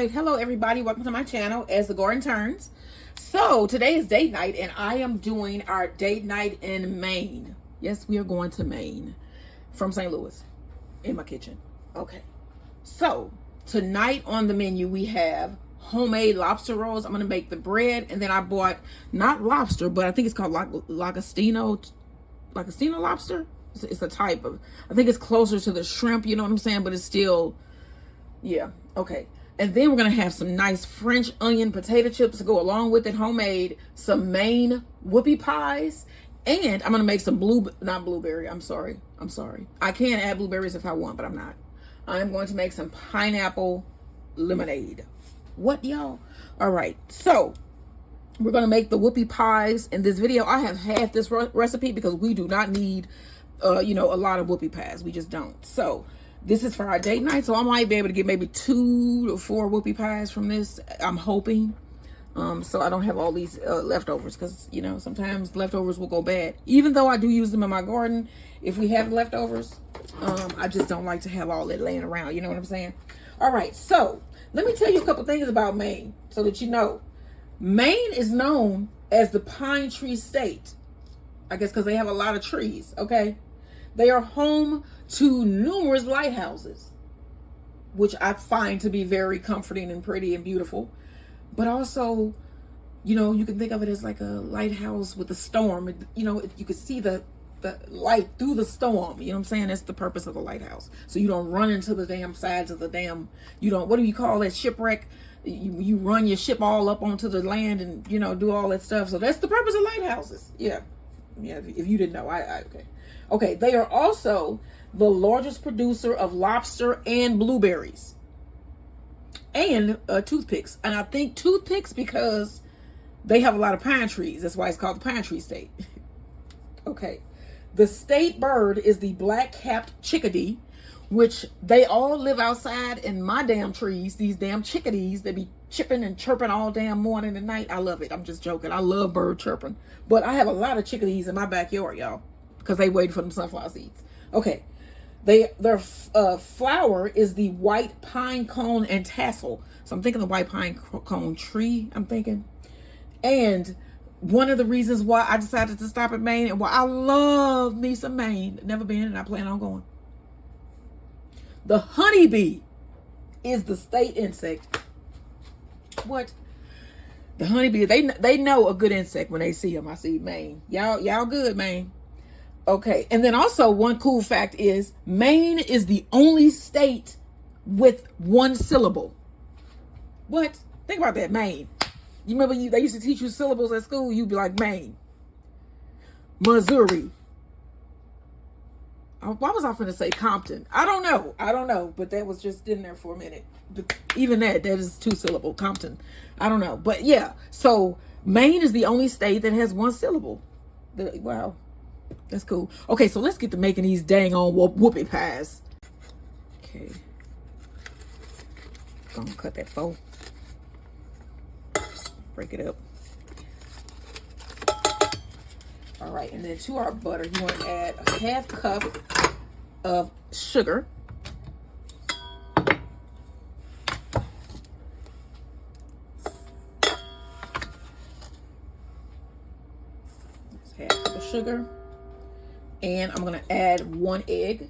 right, hello everybody, welcome to my channel as the garden turns. So today is date night and I am doing our date night in Maine. Yes, we are going to Maine from St. Louis in my kitchen. Okay, so tonight on the menu we have homemade lobster rolls. I'm gonna make the bread, and then I bought not lobster, but I think it's called Lagostino lobster. It's a type of, I think it's closer to the shrimp, you know what I'm saying, but it's still, yeah, okay. And then we're gonna have some nice French onion potato chips to go along with it, homemade, some Maine whoopie pies, and I'm gonna make some not blueberry, I'm sorry. I can add blueberries if I want, but I'm not. I'm going to make some pineapple lemonade. What, y'all? All right, so we're gonna make the whoopie pies in this video. I have had this recipe because we do not need, you know, a lot of whoopie pies. We just don't. So this is for our date night, so I might be able to get maybe 2 to 4 whoopie pies from this, I'm hoping. So I don't have all these leftovers, because, you know, sometimes leftovers will go bad. Even though I do use them in my garden, if we have leftovers, I just don't like to have all that laying around, you know what I'm saying? All right, so let me tell you a couple things about Maine so that you know. Maine is known as the pine tree state, I guess because they have a lot of trees, okay? They are home to numerous lighthouses, which I find to be very comforting and pretty and beautiful. But also, you know, you can think of it as like a lighthouse with a storm. You know, you can see the light through the storm. You know what I'm saying? That's the purpose of the lighthouse. So you don't run into the damn sides of the damn, you don't, what do you call that, shipwreck? You run your ship all up onto the land and, you know, do all that stuff. So that's the purpose of lighthouses. Yeah. Yeah, if you didn't know, okay. Okay, they are also the largest producer of lobster and blueberries and toothpicks. And I think toothpicks because they have a lot of pine trees. That's why it's called the pine tree state. Okay, the state bird is the black-capped chickadee, which they all live outside in my damn trees. These damn chickadees, they be chipping and chirping all damn morning and night. I love it. I'm just joking. I love bird chirping. But I have a lot of chickadees in my backyard, y'all, because they wait for them sunflower seeds. Okay. Their flower is the white pine cone and tassel. So I'm thinking the white pine cone tree, I'm thinking. And one of the reasons why I decided to stop at Maine and why I love me some Maine, never been and I plan on going. The honeybee is the state insect. What? The honeybee, they know a good insect when they see them. I see Maine. Y'all good, Maine. Okay, and then also one cool fact is Maine is the only state with 1 syllable. What? Think about that, Maine. You remember they used to teach you syllables at school? You'd be like Maine. Missouri. Why was I finna say Compton? I don't know, but that was just in there for a minute. But even that is 2 syllable, Compton. I don't know, but yeah. So Maine is the only state that has 1 syllable. Wow, that's cool. Okay, so let's get to making these dang on whoopie pies. Okay, gonna cut that fold. Break it up. All right, and then to our butter, you want to add a 1/2 cup of sugar. That's 1/2 cup of sugar. And I'm going to add 1 egg.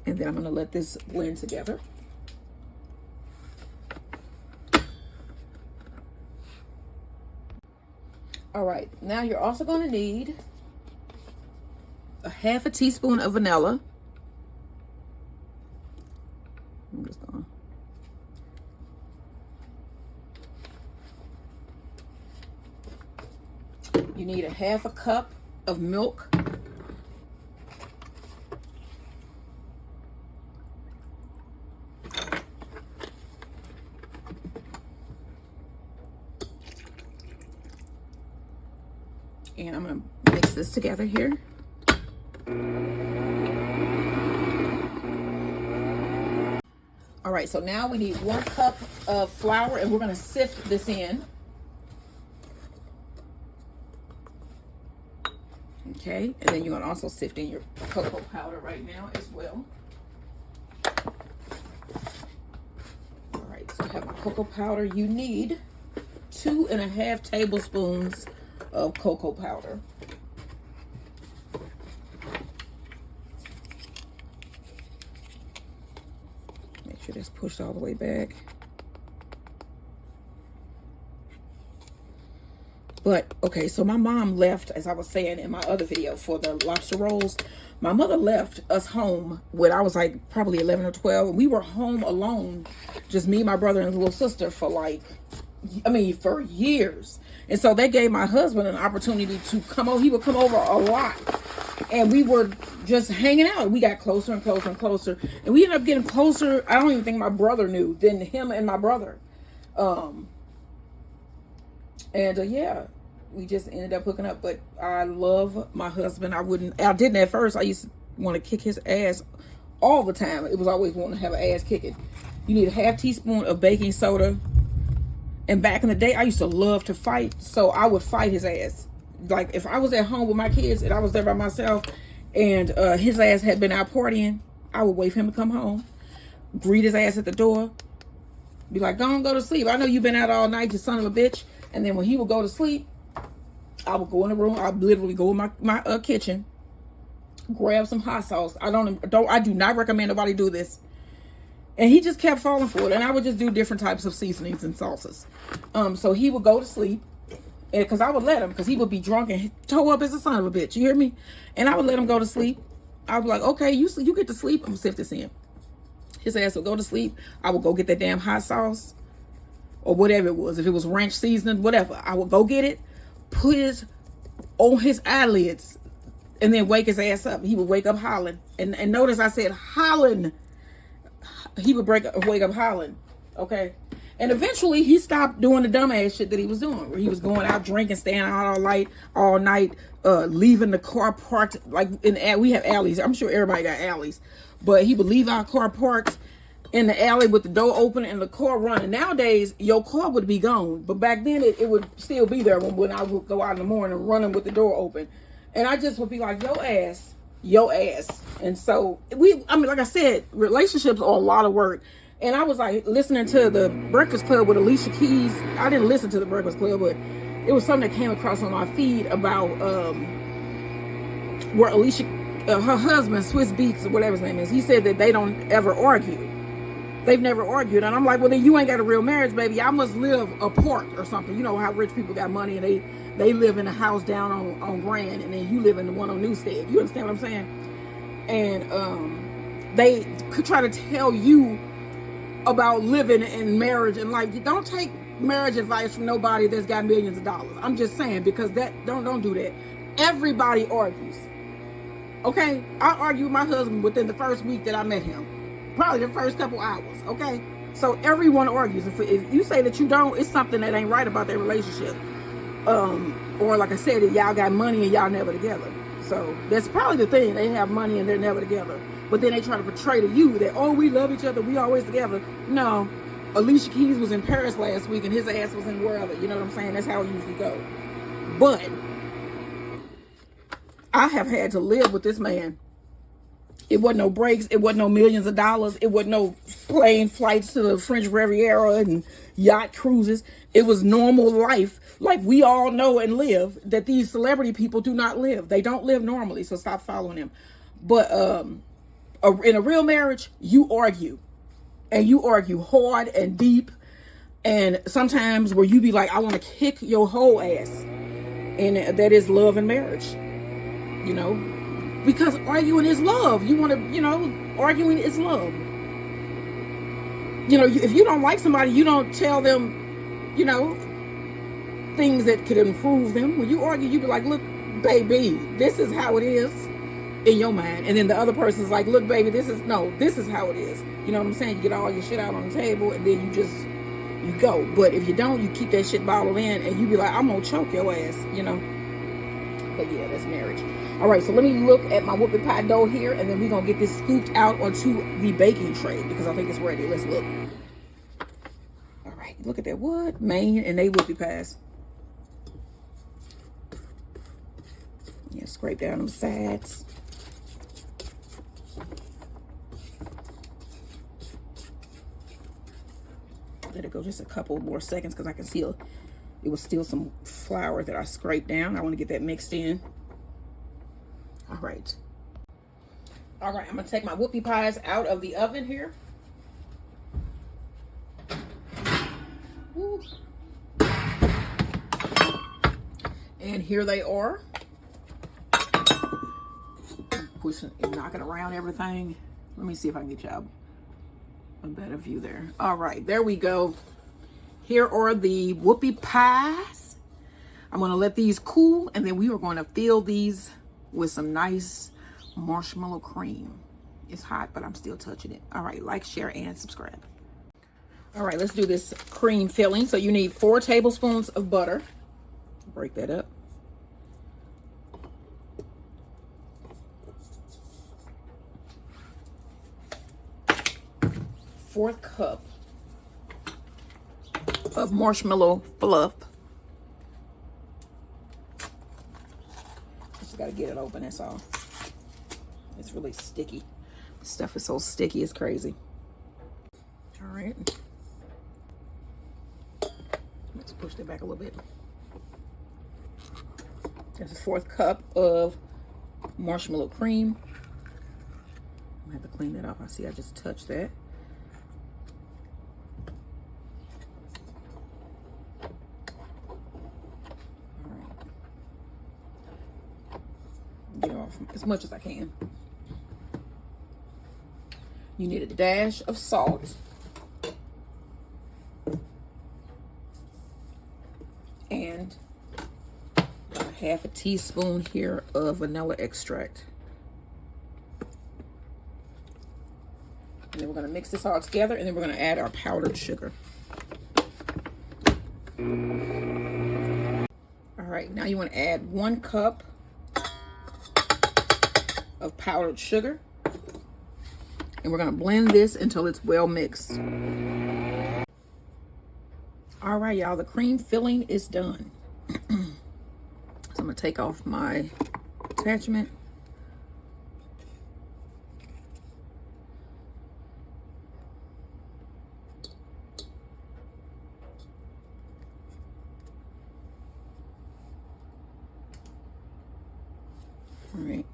And then I'm going to let this blend together. All right, now you're also going to need a 1/2 teaspoon of vanilla. I'm just going. You need a 1/2 cup of milk. And I'm going to mix this together here. All right, so now we need 1 cup of flour, and we're going to sift this in. Okay, and then you're gonna also sift in your cocoa powder right now as well. All right, so I have my cocoa powder. You need 2.5 tablespoons of cocoa powder. Make sure that's pushed all the way back. But, okay, so my mom left, as I was saying in my other video for the lobster rolls, my mother left us home when I was like probably 11 or 12. And we were home alone, just me, my brother, and his little sister for like, for years. And so they gave my husband an opportunity to come over. He would come over a lot. And we were just hanging out. We got closer and closer and closer. And we ended up getting closer, I don't even think my brother knew, than him and my brother. Yeah, we just ended up hooking up. But I love my husband. I didn't at first. I used to want to kick his ass all the time. It was always wanting to have an ass kicking. You need a half teaspoon of baking soda. And back in the day, I used to love to fight. So I would fight his ass. Like if I was at home with my kids and I was there by myself and his ass had been out partying, I would wait for him to come home, greet his ass at the door, be like, go to sleep. I know you've been out all night, you son of a bitch. And then when he would go to sleep, I would go in the room. I'd literally go in my kitchen, grab some hot sauce. I do not recommend nobody do this. And he just kept falling for it. And I would just do different types of seasonings and salsas. So he would go to sleep. Because I would let him. Because he would be drunk and toe up as a son of a bitch. You hear me? And I would let him go to sleep. I would be like, okay, you get to sleep. I'm going to sift this in. His ass would go to sleep. I would go get that damn hot sauce. Or whatever it was. If it was ranch seasoning, whatever. I would go get it. Put it on his eyelids. And then wake his ass up. He would wake up hollering. And notice I said hollering. He would wake up hollering. Okay. And eventually he stopped doing the dumbass shit that he was doing. Where he was going out drinking, staying out all night, leaving the car parked. Like we have alleys. I'm sure everybody got alleys. But he would leave our car parked in the alley with the door open and the car running. Nowadays, your car would be gone. But back then, it would still be there when I would go out in the morning running with the door open. And I just would be like, your ass. And so, like I said, relationships are a lot of work. And I was like listening to the Breakfast Club with Alicia Keys. I didn't listen to the Breakfast Club, but it was something that came across on my feed about where Alicia, her husband, Swiss Beats or whatever his name is, he said that they don't ever argue. They've never argued. And I'm like, well, then you ain't got a real marriage, baby. I must live apart or something. You know how rich people got money and they live in a house down on Grand and then you live in the one on Newstead. You understand what I'm saying? And they could try to tell you about living in marriage and life. You don't take marriage advice from nobody that's got millions of dollars. I'm just saying, because don't do that. Everybody argues. Okay? I argued with my husband within the first week that I met him. Probably the first couple hours, okay? So everyone argues. If you say that you don't, it's something that ain't right about their relationship. Or like I said, that y'all got money and y'all never together. So that's probably the thing. They have money and they're never together. But then they try to portray to you that, oh, we love each other, we always together. No. Alicia Keys was in Paris last week and his ass was in wherever. You know what I'm saying? That's how it usually goes. But I have had to live with this man. It wasn't no breaks. It wasn't no millions of dollars. It wasn't no plane flights to the French Riviera and yacht cruises. It was normal life like we all know and live that these celebrity people do not live. They don't live normally, so stop following them. But in a real marriage, you argue. And you argue hard and deep. And sometimes where you be like, I want to kick your whole ass. And that is love and marriage. You know? Because arguing is love. You want to, arguing is love. If you don't like somebody, you don't tell them, things that could improve them. When you argue, you be like, look, baby, this is how it is in your mind. And then the other person's like, look, baby, this is how it is. You know what I'm saying? You get all your shit out on the table and then you go. But if you don't, you keep that shit bottled in and you be like, I'm going to choke your ass, But yeah, that's marriage. All right, so let me look at my whoopie pie dough here, and then we're going to get this scooped out onto the baking tray because I think it's ready. Let's look. All right, look at that. What? Maine and they whoopie pies. Yeah, And scrape down them sides. Let it go just a couple more seconds because I can see it was still some flour that I scraped down. I want to get that mixed in. All right. All right, I'm going to take my whoopie pies out of the oven here. Woo. And here they are. Pushing and knocking around everything. Let me see if I can get y'all a better view there. All right, there we go. Here are the whoopie pies. I'm going to let these cool, and then we are going to fill these with some nice marshmallow cream. It's hot, but I'm still touching it. All right, like, share, and subscribe. All right, let's do this cream filling. So you need 4 tablespoons of butter. Break that up. 1/4 cup of marshmallow fluff. Just gotta get it open, that's all. It's really sticky. This stuff is so sticky, it's crazy. All right. Let's push that back a little bit. That's a 1/4 cup of marshmallow cream. I'm gonna have to clean that off. I see I just touched that. Get off as much as I can. You need a dash of salt and about 1/2 teaspoon here of vanilla extract. And then we're going to mix this all together, and then we're going to add our powdered sugar. All right, now you want to add 1 cup of powdered sugar, and we're going to blend this until it's well mixed. All right, y'all, the cream filling is done. So I'm going to take off my attachment. All right.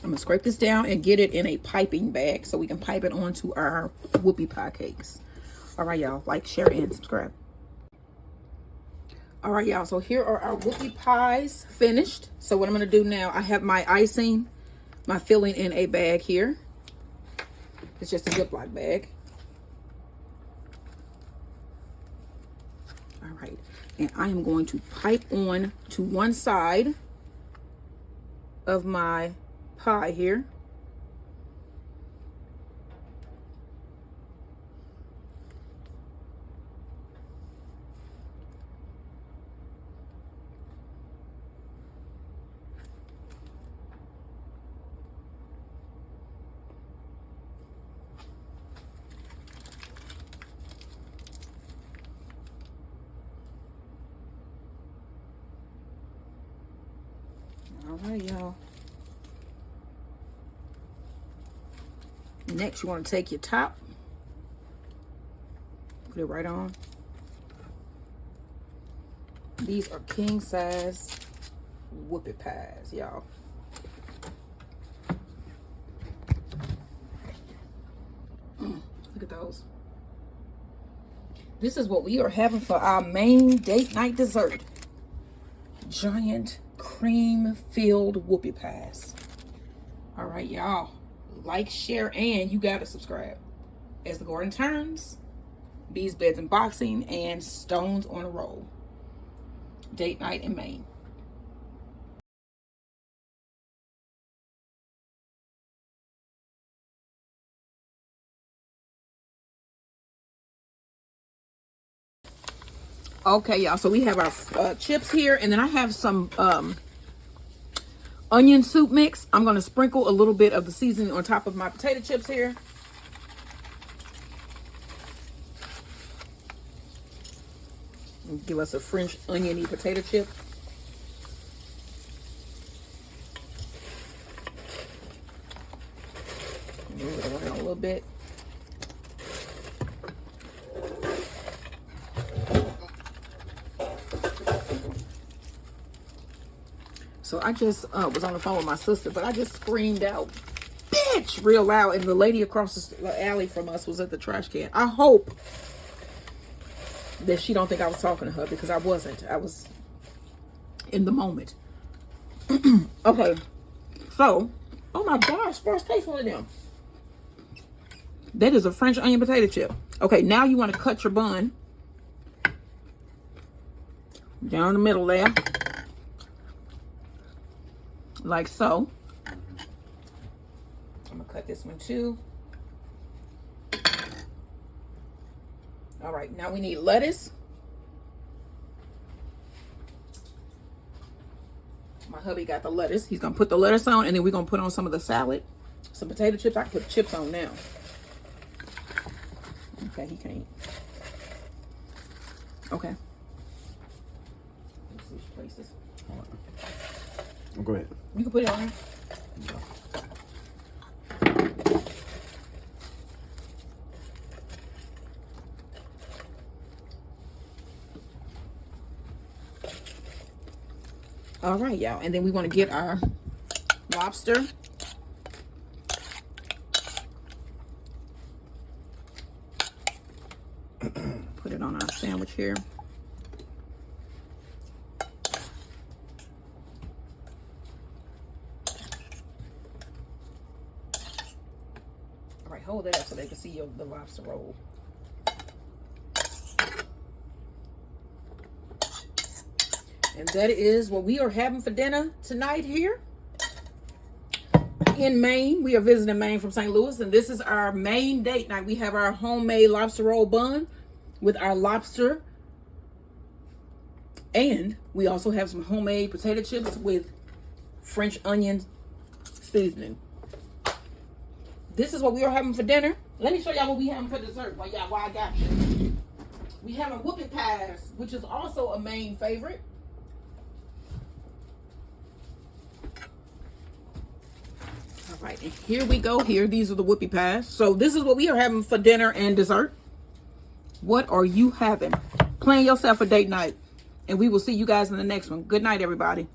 I'm gonna scrape this down and get it in a piping bag so we can pipe it onto our whoopie pie cakes. All right, y'all, like, share, and subscribe. All right, y'all, so here are our whoopie pies finished. So what I'm gonna do now, I have my icing, my filling in a bag here. It's just a Ziploc bag. All right, and I am going to pipe on to one side of my pie here. All right, y'all. Next, you want to take your top, put it right on. These are king size whoopie pies, y'all. Look at those. This is what we are having for our main date night dessert. Giant cream filled whoopie pies. All right, y'all. Like, share, and you gotta subscribe. As the Garden Turns, Bees, Beds, and Boxing, and Stones on a Roll. Date night in Maine. Okay, y'all, so we have our chips here, and then I have some onion soup mix. I'm going to sprinkle a little bit of the seasoning on top of my potato chips here. Give us a French oniony potato chip. Move it around a little bit. So I just was on the phone with my sister, but I just screamed out, bitch, real loud. And the lady across the alley from us was at the trash can. I hope that she don't think I was talking to her, because I wasn't. I was in the moment. Okay. So, oh my gosh, first taste one of them. That is a French onion potato chip. Okay, now you want to cut your bun down the middle there. Like so. I'm gonna cut this one too. All right, now we need lettuce. My hubby got the lettuce. He's gonna put the lettuce on, and then we're gonna put on some of the salad. Some potato chips. I can put chips on now. Okay, he can't. Okay. Let's switch places. Oh, go ahead. You can put it on there. All right, y'all. And then we want to get our lobster. Put it on our sandwich here. All right, hold that up so they can see the lobster roll. And that is what we are having for dinner tonight here in Maine. We are visiting Maine from St. Louis, and this is our Maine date night. We have our homemade lobster roll bun with our lobster, and we also have some homemade potato chips with French onion seasoning. This is what we are having for dinner. Let me show y'all what we having for dessert. While I got you. We have a whoopie pies, which is also a Maine favorite. All right, and here we go. These are the whoopie pies. So this is what we are having for dinner and dessert. What are you having? Plan yourself a date night. And we will see you guys in the next one. Good night, everybody.